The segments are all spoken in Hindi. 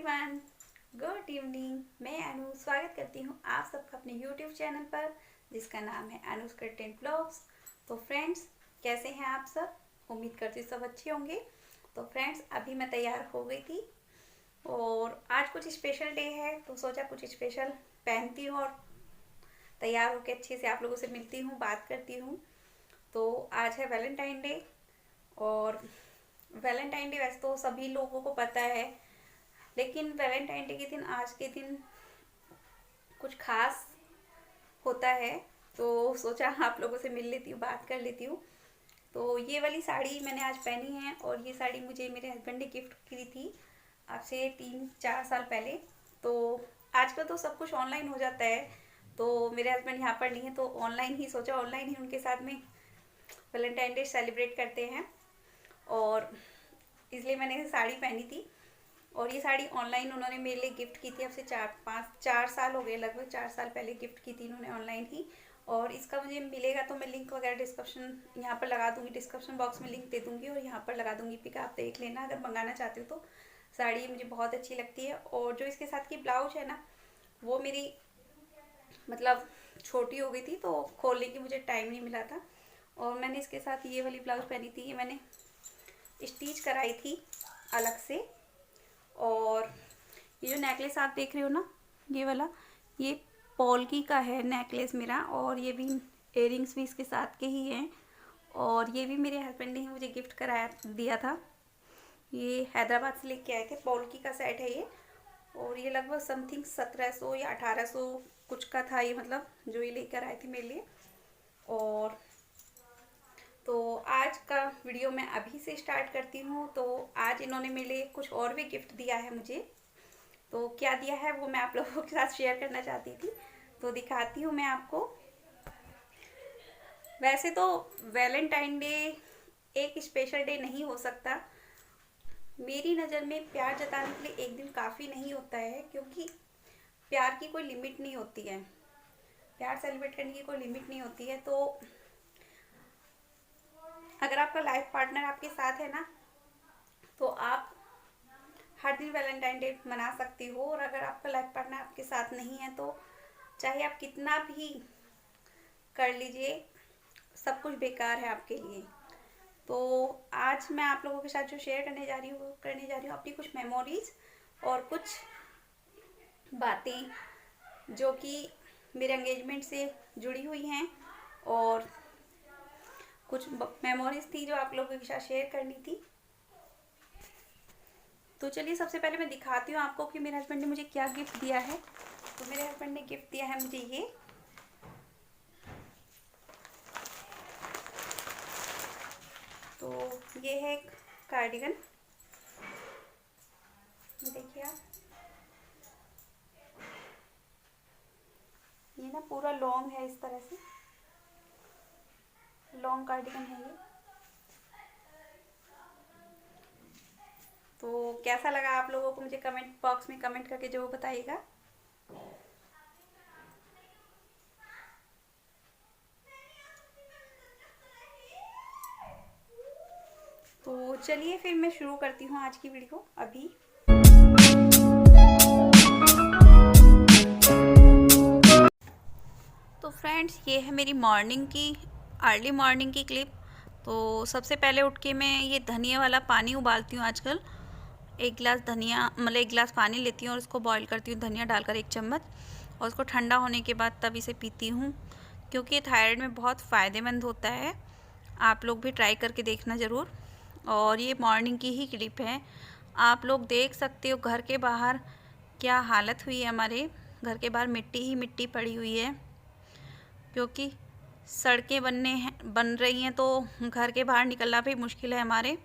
Everyone, good evening. मैं अनु स्वागत करती हूँ आप सबका अपने यूट्यूब चैनल पर जिसका नाम है अनुज कंटेंट ब्लॉग्स। तो फ्रेंड्स, कैसे हैं आप सब? उम्मीद करती हूँ सब अच्छे होंगे। तो फ्रेंड्स, अभी मैं तैयार हो गई थी और आज कुछ स्पेशल डे है तो सोचा कुछ स्पेशल पहनती हूँ और तैयार होकर अच्छे से आप लोगों से मिलती हूँ, बात करती हूँ। तो आज है वैलेंटाइन डे और वैलेंटाइन डे वैसे तो सभी लोगों को पता है, लेकिन वैलेंटाइन डे के दिन, आज के दिन कुछ खास होता है तो सोचा आप लोगों से मिल लेती हूँ, बात कर लेती हूँ। तो ये वाली साड़ी मैंने आज पहनी है और ये साड़ी मुझे मेरे हस्बैंड ने गिफ्ट की थी आज से 3-4 साल पहले। तो आजकल तो सब कुछ ऑनलाइन हो जाता है, तो मेरे हस्बैंड यहाँ पर नहीं है तो ऑनलाइन ही सोचा, ऑनलाइन ही उनके साथ में वैलेंटाइन डे सेलिब्रेट करते हैं और इसलिए मैंने साड़ी पहनी थी। और ये साड़ी ऑनलाइन उन्होंने मेरे लिए गिफ्ट की थी, अब से 4 साल हो गए, लगभग 4 साल पहले गिफ्ट की थी इन्होंने ऑनलाइन ही। और इसका मुझे मिलेगा तो मैं लिंक वगैरह डिस्क्रिप्शन यहाँ पर लगा दूंगी, डिस्क्रिप्शन बॉक्स में लिंक दे दूंगी और यहाँ पर लगा दूंगी पिक, आप देख लेना अगर मंगाना चाहते हो तो। साड़ी मुझे बहुत अच्छी लगती है और जो इसके साथ की ब्लाउज है ना, वो मेरी मतलब छोटी हो गई थी तो खोलने की मुझे टाइम नहीं मिला था और मैंने इसके साथ ये वाली ब्लाउज पहनी थी। ये मैंने स्टिच कराई थी अलग से। और ये जो नेकलेस आप देख रहे हो ना, ये वाला, ये पोल्की का है नेकलेस मेरा, और ये भी इयररिंग्स भी इसके साथ के ही हैं और ये भी मेरे हस्बैंड ने मुझे गिफ्ट कराया दिया था। ये हैदराबाद से लेके आए थे, पोल्की का सेट है ये और ये लगभग समथिंग 1700 या 1800 कुछ का था ये, मतलब जो ये लेकर आए थे मेरे लिए। और तो आज का वीडियो मैं अभी से स्टार्ट करती हूँ। तो आज इन्होंने मेरे लिए कुछ और भी गिफ्ट दिया है मुझे, तो क्या दिया है वो मैं आप लोगों के साथ शेयर करना चाहती थी, तो दिखाती हूँ मैं आपको। वैसे तो वैलेंटाइन डे एक स्पेशल डे नहीं हो सकता, मेरी नज़र में प्यार जताने के लिए एक दिन काफ़ी नहीं होता है, क्योंकि प्यार की कोई लिमिट नहीं होती है, प्यार सेलिब्रेट करने की कोई लिमिट नहीं होती है। तो अगर आपका लाइफ पार्टनर आपके साथ है ना, तो आप हर दिन वैलेंटाइन डे मना सकती हो। और अगर आपका लाइफ पार्टनर आपके साथ नहीं है तो चाहे आप कितना भी कर लीजिए, सब कुछ बेकार है आपके लिए। तो आज मैं आप लोगों के साथ जो शेयर करने जा रही हूँ अपनी कुछ मेमोरीज और कुछ बातें जो कि मेरे एंगेजमेंट से जुड़ी हुई हैं और कुछ मेमोरीज थी जो आप लोगों के साथ शेयर करनी थी। तो चलिए सबसे पहले मैं दिखाती हूँ आपको कि मेरे हस्बैंड ने मुझे क्या गिफ्ट दिया है। तो मेरे हस्बैंड ने गिफ्ट दिया है मुझे ये, तो ये है एक कार्डिगन, देखिए आप, ये ना पूरा लॉन्ग है, इस तरह से लॉन्ग कार्डिगन है ये। तो कैसा लगा आप लोगों को मुझे कमेंट बॉक्स में कमेंट करके जरूर बताइएगा। तो चलिए फिर मैं शुरू करती हूँ आज की वीडियो अभी। तो फ्रेंड्स, ये है मेरी मॉर्निंग की, अर्ली मॉर्निंग की क्लिप। तो सबसे पहले उठ के मैं ये धनिया वाला पानी उबालती हूँ आजकल। एक गिलास धनिया, मतलब एक गिलास पानी लेती हूँ और उसको बॉईल करती हूँ धनिया डालकर 1 चम्मच, और उसको ठंडा होने के बाद तब इसे पीती हूँ, क्योंकि ये थायराइड में बहुत फ़ायदेमंद होता है। आप लोग भी ट्राई करके देखना ज़रूर। और ये मॉर्निंग की ही क्लिप है, आप लोग देख सकते हो घर के बाहर क्या हालत हुई है। हमारे घर के बाहर मिट्टी ही मिट्टी पड़ी हुई है, क्योंकि सड़कें बन रही हैं तो घर के बाहर निकलना भी मुश्किल है हमारे,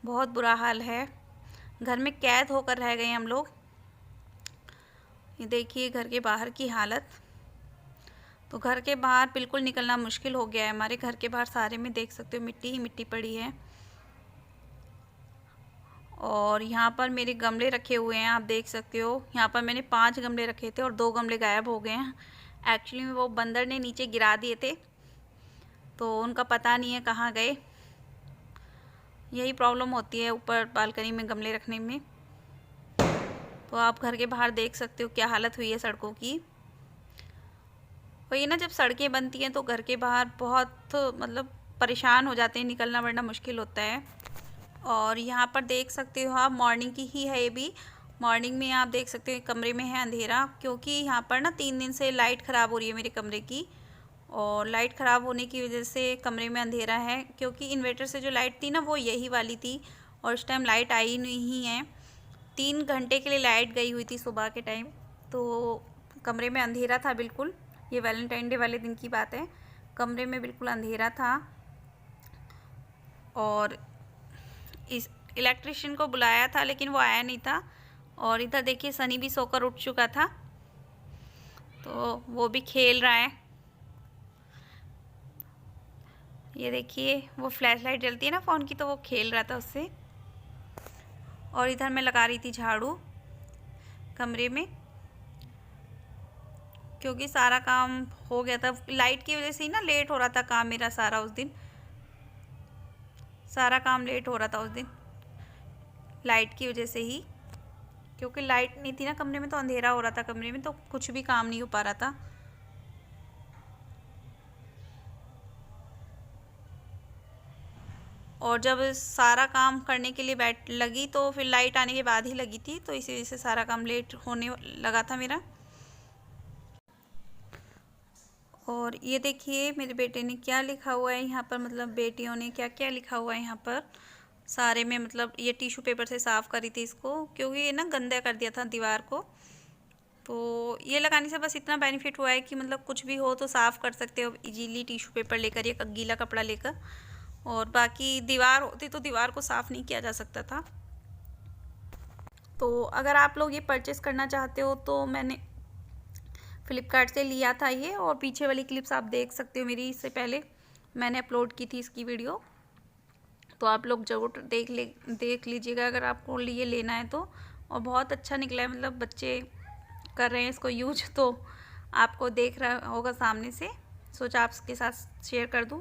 बहुत बुरा हाल है, घर में कैद होकर रह गए हम लोग। ये देखिए घर के बाहर की हालत, तो घर के बाहर बिल्कुल निकलना मुश्किल हो गया है। हमारे घर के बाहर सारे में देख सकते हो मिट्टी ही मिट्टी पड़ी है। और यहाँ पर मेरे गमले रखे हुए हैं, आप देख सकते हो। यहाँ पर मैंने 5 गमले रखे थे और 2 गमले गायब हो गए हैं। एक्चुअली में वो बंदर ने नीचे गिरा दिए थे, तो उनका पता नहीं है कहाँ गए। यही प्रॉब्लम होती है ऊपर बालकनी में गमले रखने में। तो आप घर के बाहर देख सकते हो क्या हालत हुई है सड़कों की। वही ना, जब सड़कें बनती हैं तो घर के बाहर बहुत मतलब परेशान हो जाते हैं, निकलना वरना मुश्किल होता है। और यहाँ पर देख सकते हो आप, मॉर्निंग की ही है ये भी। मॉर्निंग में आप देख सकते हो कमरे में है अंधेरा, क्योंकि यहाँ पर ना 3 दिन से लाइट ख़राब हो रही है मेरे कमरे की। और लाइट ख़राब होने की वजह से कमरे में अंधेरा है, क्योंकि इन्वर्टर से जो लाइट थी ना वो यही वाली थी, और इस टाइम लाइट आई नहीं है। 3 घंटे के लिए लाइट गई हुई थी सुबह के टाइम, तो कमरे में अंधेरा था बिल्कुल। ये वैलेंटाइन डे वाले दिन की बात है, कमरे में बिल्कुल अंधेरा था। और इस इलेक्ट्रिशियन को बुलाया था लेकिन वो आया नहीं था। और इधर देखिए सनी भी सोकर उठ चुका था, तो वो भी खेल रहा है। ये देखिए वो फ्लैश लाइट जलती है ना फ़ोन की, तो वो खेल रहा था उससे। और इधर मैं लगा रही थी झाड़ू कमरे में, क्योंकि सारा काम हो गया था। लाइट की वजह से ही ना लेट हो रहा था काम मेरा सारा। उस दिन सारा काम लेट हो रहा था उस दिन, लाइट की वजह से ही, क्योंकि लाइट नहीं थी ना कमरे में, तो अंधेरा हो रहा था कमरे में, तो कुछ भी काम नहीं हो पा रहा था। और जब सारा काम करने के लिए बैठ लगी तो फिर लाइट आने के बाद ही लगी थी, तो इसी वजह से सारा काम लेट होने लगा था मेरा। और ये देखिए मेरे बेटे ने क्या लिखा हुआ है यहाँ पर, मतलब बेटियों ने क्या क्या लिखा हुआ है यहाँ पर सारे में। मतलब ये टिश्यू पेपर से साफ़ करी थी इसको, क्योंकि ये ना गंदा कर दिया था दीवार को। तो ये लगाने से बस इतना बेनिफिट हुआ है कि मतलब कुछ भी हो तो साफ़ कर सकते हो इजीली टिश्यू पेपर लेकर या गीला कपड़ा लेकर। और बाकी दीवार होती तो दीवार को साफ़ नहीं किया जा सकता था। तो अगर आप लोग ये परचेस करना चाहते हो तो मैंने फ़्लिपकार्ट से लिया था ये। और पीछे वाली क्लिप्स आप देख सकते हो मेरी, इससे पहले मैंने अपलोड की थी इसकी वीडियो, तो आप लोग ज़रूर देख लीजिएगा अगर आपको ये लेना है तो। और बहुत अच्छा निकला है, मतलब बच्चे कर रहे हैं इसको यूज, तो आपको देख रहा होगा सामने से, सोचा आपके साथ शेयर कर दूं।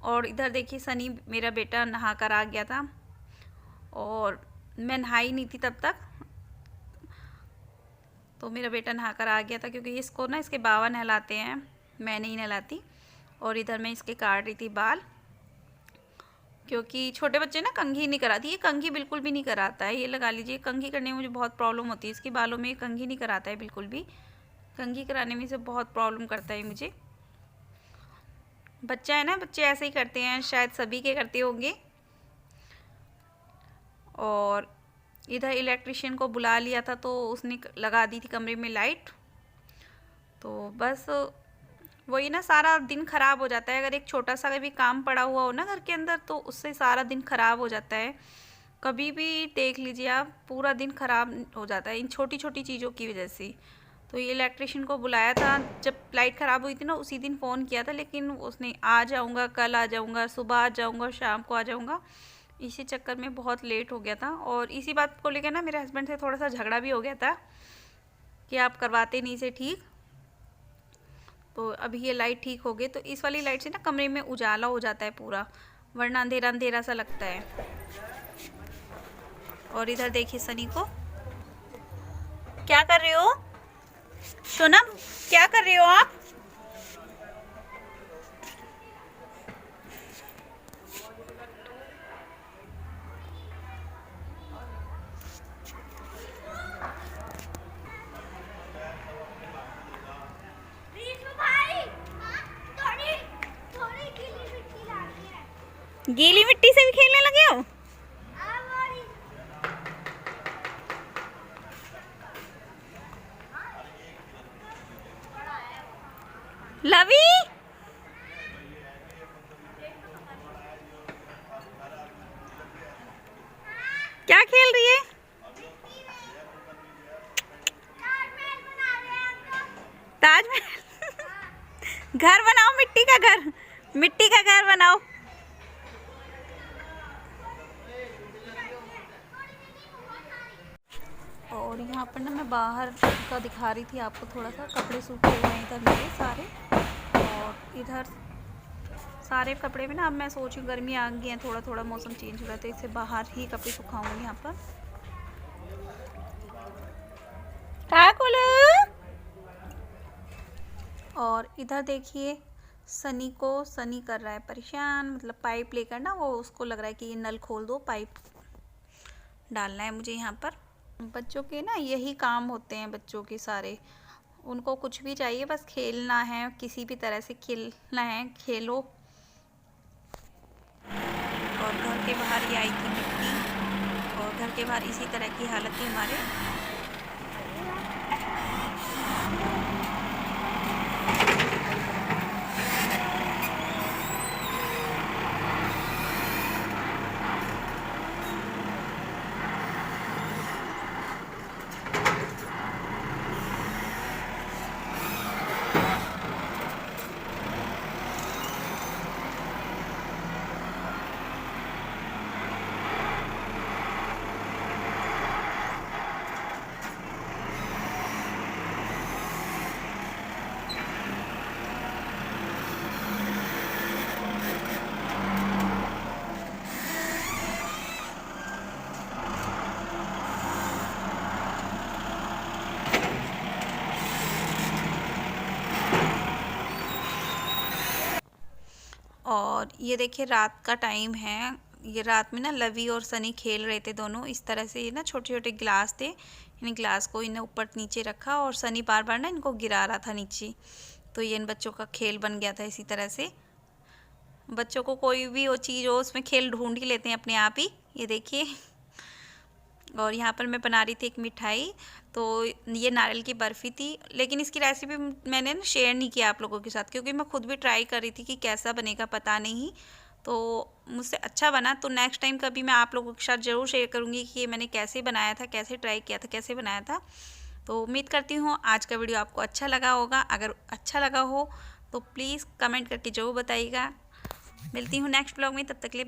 और इधर देखिए सनी मेरा बेटा नहा कर आ गया था, और मैं नहाई नहीं थी तब तक, तो मेरा बेटा नहा कर आ गया था, क्योंकि इसको ना इसके बाबा नहलाते हैं, मैं नहीं नहलाती। और इधर मैं इसके काट रही थी बाल, क्योंकि छोटे बच्चे ना कंघी नहीं कराती। ये कंघी बिल्कुल भी नहीं कराता है, ये लगा लीजिए। कंघी करने में मुझे बहुत प्रॉब्लम होती है इसके बालों में, कंघी नहीं कराता है बिल्कुल भी। कंघी कराने में से बहुत प्रॉब्लम करता है मुझे। बच्चा है ना, बच्चे ऐसे ही करते हैं, शायद सभी के करते होंगे। और इधर इलेक्ट्रिशियन को बुला लिया था, तो उसने लगा दी थी कमरे में लाइट। तो बस वही ना, सारा दिन ख़राब हो जाता है। अगर एक छोटा सा भी काम पड़ा हुआ हो ना घर के अंदर, तो उससे सारा दिन ख़राब हो जाता है। कभी भी देख लीजिए आप, पूरा दिन ख़राब हो जाता है इन छोटी छोटी चीज़ों की वजह से। तो ये इलेक्ट्रिशियन को बुलाया था, जब लाइट ख़राब हुई थी ना उसी दिन फ़ोन किया था, लेकिन उसने आ जाऊँगा, कल आ जाऊँगा, सुबह आ जाऊँगा, शाम को आ जाऊँगा, इसी चक्कर में बहुत लेट हो गया था। और इसी बात को लेकर ना मेरे हस्बैंड से थोड़ा सा झगड़ा भी हो गया था कि आप करवाते नहीं से ठीक। तो अभी ये लाइट ठीक हो गई, तो इस वाली लाइट से ना कमरे में उजाला हो जाता है पूरा, वरना अंधेरा अंधेरा सा लगता है। और इधर देखिए सनी को, क्या कर रहे हो सोनम, क्या कर रहे हो आप? गीली मिट्टी से भी खेलने लगे हो? लवी क्या खेल रही है? ताजमहल घर बनाओ, मिट्टी का घर, मिट्टी का घर बनाओ। और यहाँ पर ना मैं बाहर का दिखा रही थी आपको, थोड़ा सा कपड़े सूखे हुए हैं इधर मेरे सारे। और इधर सारे कपड़े में ना, अब मैं सोच रही हूँ गर्मी आ गई है, थोड़ा थोड़ा मौसम चेंज हो रहा है, तो इससे बाहर ही कपड़े सुखाऊंगी यहाँ पर। और इधर देखिए सनी कर रहा है परेशान, मतलब पाइप लेकर ना, वो उसको लग रहा है कि ये नल खोल दो, पाइप डालना है मुझे यहाँ पर। बच्चों के ना यही काम होते हैं, बच्चों के सारे, उनको कुछ भी चाहिए, बस खेलना है, किसी भी तरह से खेलना है, खेलो। और घर के बाहर ये आई थी मिट्टी, और घर के बाहर इसी तरह की हालत थी हमारे। और ये देखिए रात का टाइम है, ये रात में ना लवी और सनी खेल रहे थे दोनों इस तरह से। ये ना छोटे छोटे गिलास थे, इन गिलास को इन्हें ऊपर नीचे रखा और सनी बार बार ना इनको गिरा रहा था नीचे, तो ये इन बच्चों का खेल बन गया था। इसी तरह से बच्चों को कोई भी वो चीज़ हो उसमें खेल ढूंढ ही लेते हैं अपने आप ही। ये देखिए, और यहाँ पर मैं बना रही थी एक मिठाई, तो ये नारियल की बर्फ़ी थी, लेकिन इसकी रेसिपी मैंने ना शेयर नहीं किया आप लोगों के साथ, क्योंकि मैं खुद भी ट्राई कर रही थी कि कैसा बनेगा पता नहीं। तो मुझसे अच्छा बना, तो नेक्स्ट टाइम कभी मैं आप लोगों के साथ ज़रूर शेयर करूँगी कि ये मैंने कैसे बनाया था, कैसे ट्राई किया था, कैसे बनाया था। तो उम्मीद करती हूँ आज का वीडियो आपको अच्छा लगा होगा। अगर अच्छा लगा हो तो प्लीज़ कमेंट करके ज़रूर बताइएगा। मिलती हूँ नेक्स्ट ब्लॉग में, तब तक के लिए